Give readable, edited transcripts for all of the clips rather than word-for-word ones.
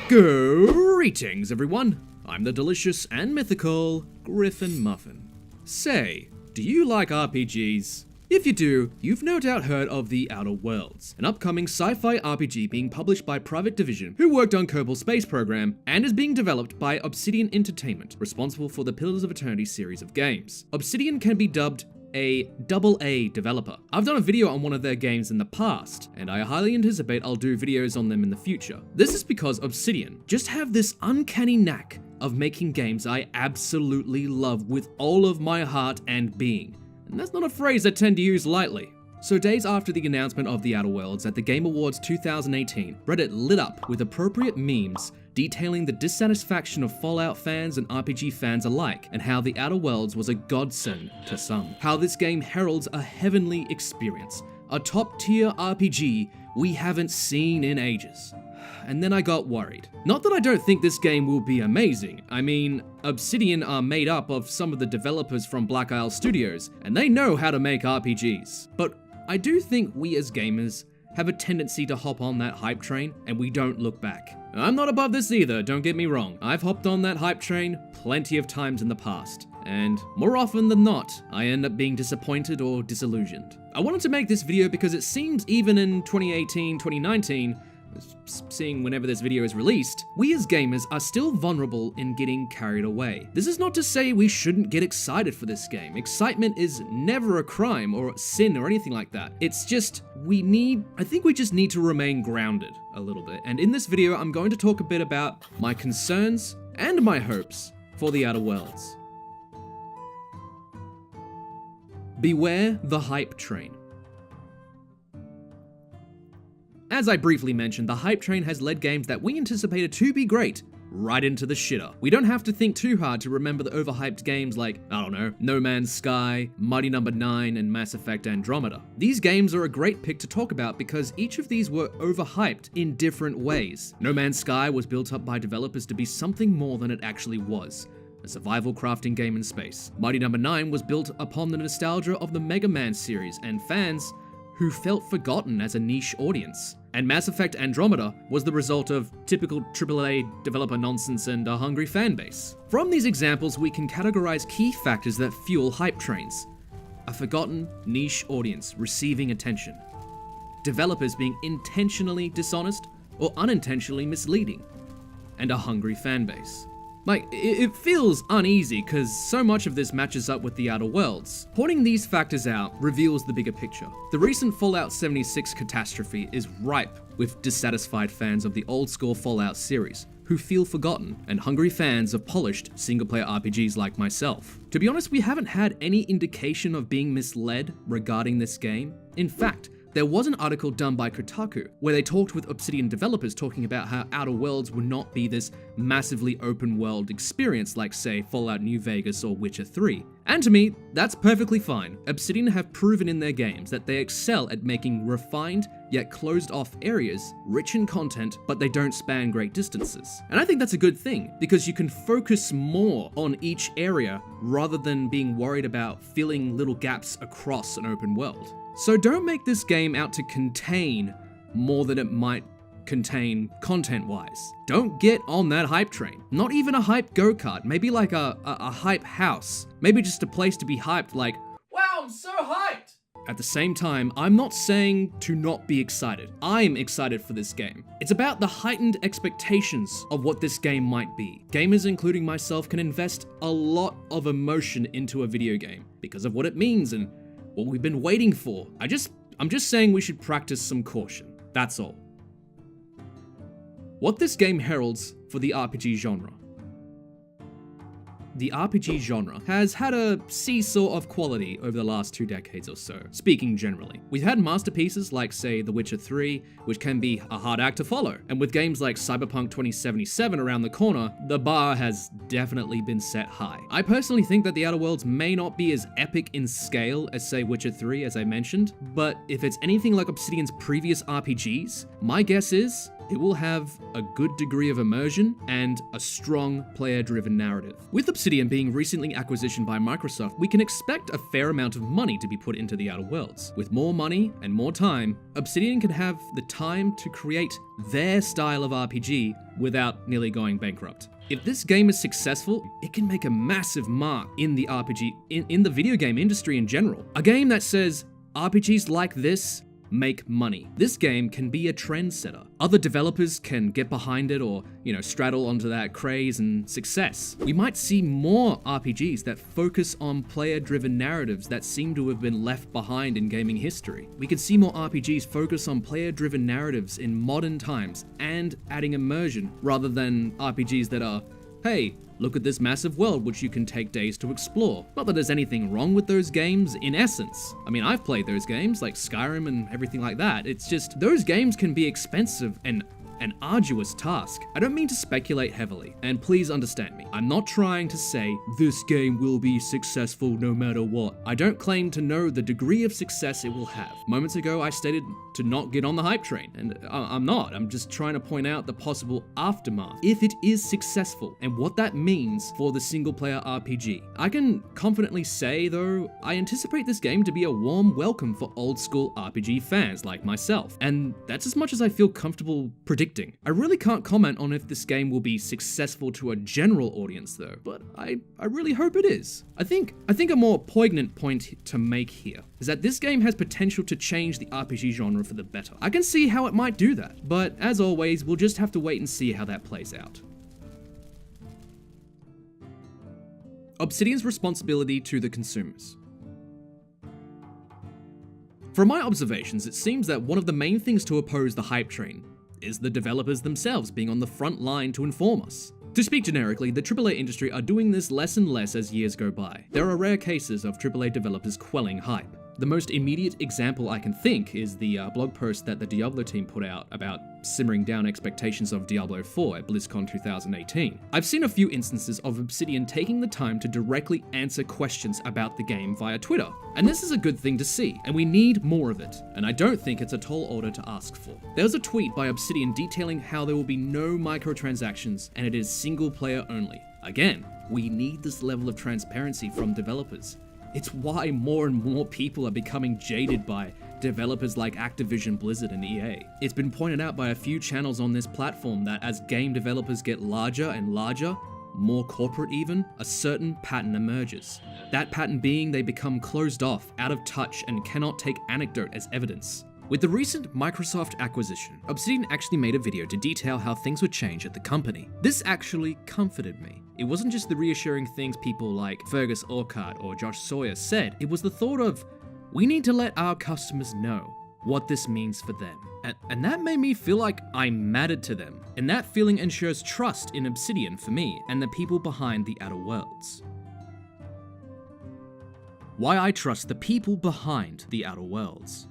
Greetings, everyone. I'm the delicious and mythical Griffin Muffin. Say, do you like RPGs? If you do, you've no doubt heard of The Outer Worlds, an upcoming sci-fi RPG being published by Private Division, who worked on Kerbal Space Program, and is being developed by Obsidian Entertainment, responsible for the Pillars of Eternity series of games. Obsidian can be dubbed a AA developer. I've done a video on one of their games in the past, and I highly anticipate I'll do videos on them in the future. This is because Obsidian just have this uncanny knack of making games I absolutely love with all of my heart and being. And that's not a phrase I tend to use lightly. So days after the announcement of The Outer Worlds at the Game Awards 2018, Reddit lit up with appropriate memes detailing the dissatisfaction of Fallout fans and RPG fans alike, and how The Outer Worlds was a godsend to some. How this game heralds a heavenly experience, a top-tier RPG we haven't seen in ages. And then I got worried. Not that I don't think this game will be amazing. I mean, Obsidian are made up of some of the developers from Black Isle Studios, and they know how to make RPGs. But I do think we as gamers have a tendency to hop on that hype train, and we don't look back. I'm not above this either, don't get me wrong. I've hopped on that hype train plenty of times in the past, and more often than not, I end up being disappointed or disillusioned. I wanted to make this video because it seems even in 2018, 2019, seeing whenever this video is released, we as gamers are still vulnerable in getting carried away. This is not to say we shouldn't get excited for this game. Excitement is never a crime or sin or anything like that. It's just, I think we just need to remain grounded a little bit. And in this video, I'm going to talk a bit about my concerns and my hopes for The Outer Worlds. Beware the hype train. As I briefly mentioned, the hype train has led games that we anticipated to be great right into the shitter. We don't have to think too hard to remember the overhyped games like, I don't know, No Man's Sky, Mighty No. 9, and Mass Effect Andromeda. These games are a great pick to talk about because each of these were overhyped in different ways. No Man's Sky was built up by developers to be something more than it actually was. A survival crafting game in space. Mighty No. 9 was built upon the nostalgia of the Mega Man series and fans who felt forgotten as a niche audience. And Mass Effect Andromeda was the result of typical AAA developer nonsense and a hungry fanbase. From these examples, we can categorize key factors that fuel hype trains. A forgotten niche audience receiving attention. Developers being intentionally dishonest or unintentionally misleading. And a hungry fanbase. Like, it feels uneasy because so much of this matches up with The Outer Worlds. Pointing these factors out reveals the bigger picture. The recent Fallout 76 catastrophe is ripe with dissatisfied fans of the old-school Fallout series, who feel forgotten, and hungry fans of polished single-player RPGs like myself. To be honest, we haven't had any indication of being misled regarding this game. In fact, there was an article done by Kotaku where they talked with Obsidian developers talking about how Outer Worlds would not be this massively open world experience like, say, Fallout New Vegas or Witcher 3. And to me, that's perfectly fine. Obsidian have proven in their games that they excel at making refined yet closed off areas rich in content, but they don't span great distances. And I think that's a good thing because you can focus more on each area rather than being worried about filling little gaps across an open world. So don't make this game out to contain more than it might contain content-wise. Don't get on that hype train. Not even a hype go-kart, maybe like a hype house. Maybe just a place to be hyped like, wow, I'm so hyped! At the same time, I'm not saying to not be excited. I'm excited for this game. It's about the heightened expectations of what this game might be. Gamers, including myself, can invest a lot of emotion into a video game because of what it means and what we've been waiting for. I'm just saying we should practice some caution. That's all. What this game heralds for the RPG genre. The RPG genre has had a seesaw of quality over the last 2 decades or so, speaking generally. We've had masterpieces like, say, The Witcher 3, which can be a hard act to follow, and with games like Cyberpunk 2077 around the corner, the bar has definitely been set high. I personally think that The Outer Worlds may not be as epic in scale as, say, Witcher 3, as I mentioned, but if it's anything like Obsidian's previous RPGs, my guess is it will have a good degree of immersion and a strong player-driven narrative. With Obsidian being recently acquisitioned by Microsoft, we can expect a fair amount of money to be put into The Outer Worlds. With more money and more time, Obsidian can have the time to create their style of RPG without nearly going bankrupt. If this game is successful, it can make a massive mark in the RPG, in the video game industry in general. A game that says, RPGs like this make money. This game can be a trendsetter. Other developers can get behind it or, straddle onto that craze and success. We might see more RPGs that focus on player-driven narratives that seem to have been left behind in gaming history. We could see more RPGs focus on player-driven narratives in modern times and adding immersion rather than RPGs that are, hey, look at this massive world which you can take days to explore. Not that there's anything wrong with those games in essence. I mean, I've played those games like Skyrim and everything like that. It's just, those games can be expensive and an arduous task. I don't mean to speculate heavily, and please understand me. I'm not trying to say this game will be successful no matter what. I don't claim to know the degree of success it will have. Moments ago, I stated to not get on the hype train, and I'm not. I'm just trying to point out the possible aftermath if it is successful and what that means for the single-player RPG. I can confidently say, though, I anticipate this game to be a warm welcome for old-school RPG fans like myself, and that's as much as I feel comfortable predicting. I really can't comment on if this game will be successful to a general audience though, but I really hope it is. I think a more poignant point to make here is that this game has potential to change the RPG genre for the better. I can see how it might do that, but as always, we'll just have to wait and see how that plays out. Obsidian's responsibility to the consumers. From my observations, it seems that one of the main things to oppose the hype train is the developers themselves being on the front line to inform us. To speak generically, the AAA industry are doing this less and less as years go by. There are rare cases of AAA developers quelling hype. The most immediate example I can think is the blog post that the Diablo team put out about simmering down expectations of Diablo 4 at BlizzCon 2018. I've seen a few instances of Obsidian taking the time to directly answer questions about the game via Twitter, and this is a good thing to see, and we need more of it, and I don't think it's a tall order to ask for. There's a tweet by Obsidian detailing how there will be no microtransactions and it is single player only. Again, we need this level of transparency from developers. It's why more and more people are becoming jaded by developers like Activision, Blizzard, and EA. It's been pointed out by a few channels on this platform that as game developers get larger and larger, more corporate even, a certain pattern emerges. That pattern being they become closed off, out of touch, and cannot take anecdote as evidence. With the recent Microsoft acquisition, Obsidian actually made a video to detail how things would change at the company. This actually comforted me. It wasn't just the reassuring things people like Fergus Orchard or Josh Sawyer said, it was the thought of, we need to let our customers know what this means for them. And that made me feel like I mattered to them, and that feeling ensures trust in Obsidian for me and the people behind the Outer Worlds. Why I trust the people behind the Outer Worlds.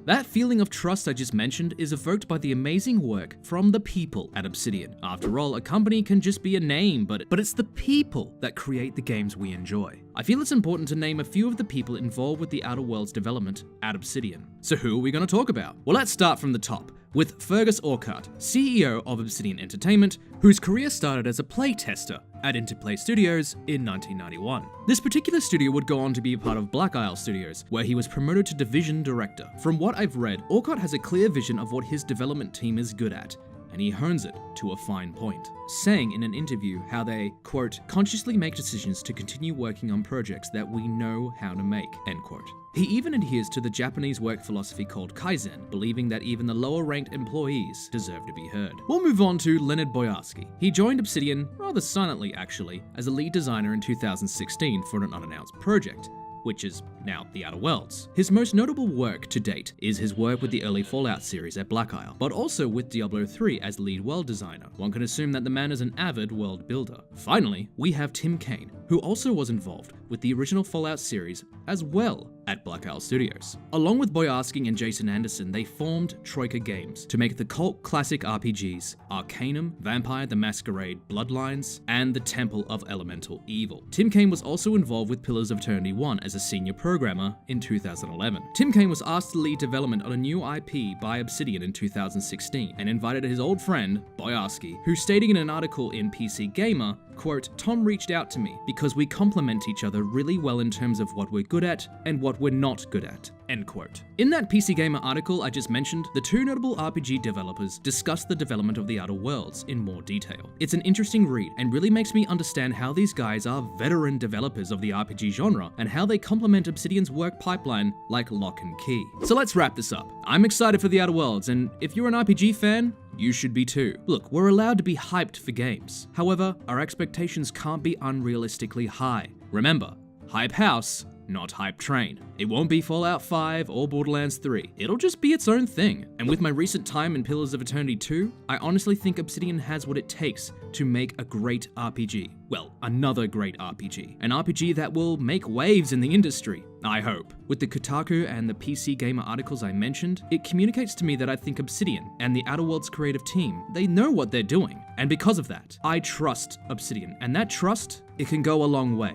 That feeling of trust I just mentioned is evoked by the amazing work from the people at Obsidian. After all, a company can just be a name, but it's the people that create the games we enjoy. I feel it's important to name a few of the people involved with the Outer Worlds development at Obsidian. So who are we going to talk about? Well, let's start from the top, with Fergus Orchard, CEO of Obsidian Entertainment, whose career started as a playtester at Interplay Studios in 1991. This particular studio would go on to be a part of Black Isle Studios, where he was promoted to division director. From what I've read, Orchard has a clear vision of what his development team is good at, and he hones it to a fine point, saying in an interview how they, quote, consciously make decisions to continue working on projects that we know how to make, end quote. He even adheres to the Japanese work philosophy called Kaizen, believing that even the lower-ranked employees deserve to be heard. We'll move on to Leonard Boyarsky. He joined Obsidian, rather silently actually, as a lead designer in 2016 for an unannounced project, which is now the Outer Worlds. His most notable work to date is his work with the early Fallout series at Black Isle, but also with Diablo 3 as lead world designer. One can assume that the man is an avid world builder. Finally, we have Tim Cain, who also was involved with the original Fallout series as well at Black Isle Studios. Along with Boyarsky and Jason Anderson, they formed Troika Games to make the cult classic RPGs Arcanum, Vampire the Masquerade, Bloodlines, and the Temple of Elemental Evil. Tim Cain was also involved with Pillars of Eternity 1 as a senior programmer in 2011. Tim Cain was asked to lead development on a new IP by Obsidian in 2016 and invited his old friend, Boyarsky, who stating in an article in PCGamer, quote, Tom reached out to me because we complement each other really well in terms of what we're good at and what we're not good at. End quote. In that PCGamer article I just mentioned, the two notable RPG developers discuss the development of the Outer Worlds in more detail. It's an interesting read and really makes me understand how these guys are veteran developers of the RPG genre and how they complement Obsidian's work pipeline like lock and key. So let's wrap this up. I'm excited for the Outer Worlds, and if you're an RPG fan, you should be too. Look, we're allowed to be hyped for games. However, our expectations can't be unrealistically high. Remember, hype house, not hype train. It won't be Fallout 5 or Borderlands 3. It'll just be its own thing. And with my recent time in Pillars of Eternity 2, I honestly think Obsidian has what it takes to make a great RPG. Well, another great RPG. An RPG that will make waves in the industry, I hope. With the Kotaku and the PCGamer articles I mentioned, it communicates to me that I think Obsidian and the Outer Worlds creative team, they know what they're doing. And because of that, I trust Obsidian. And that trust, it can go a long way.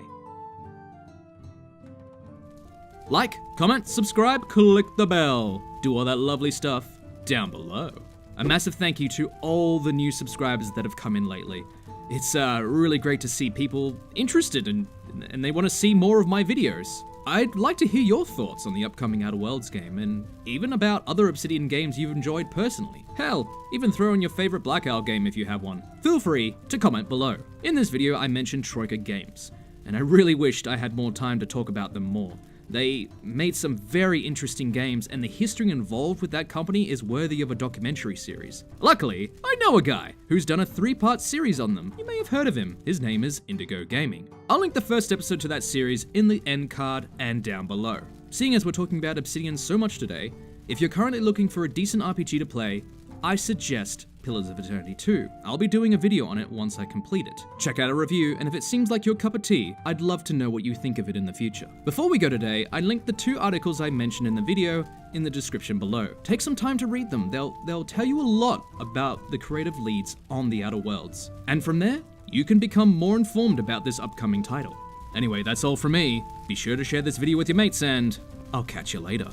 Like, comment, subscribe, click the bell. Do all that lovely stuff down below. A massive thank you to all the new subscribers that have come in lately. It's really great to see people interested and they want to see more of my videos. I'd like to hear your thoughts on the upcoming Outer Worlds game, and even about other Obsidian games you've enjoyed personally. Hell, even throw in your favorite Black Owl game if you have one. Feel free to comment below. In this video I mentioned Troika Games, and I really wished I had more time to talk about them more. They made some very interesting games, and the history involved with that company is worthy of a documentary series. Luckily, I know a guy who's done a 3-part series on them. You may have heard of him. His name is Indigo Gaming. I'll link the first episode to that series in the end card and down below. Seeing as we're talking about Obsidian so much today, if you're currently looking for a decent RPG to play, I suggest Pillars of Eternity 2. I'll be doing a video on it once I complete it. Check out a review, and if it seems like your cup of tea, I'd love to know what you think of it in the future. Before we go today, I linked the 2 articles I mentioned in the video in the description below. Take some time to read them. They'll tell you a lot about the creative leads on the Outer Worlds. And from there, you can become more informed about this upcoming title. Anyway, that's all from me. Be sure to share this video with your mates, and I'll catch you later.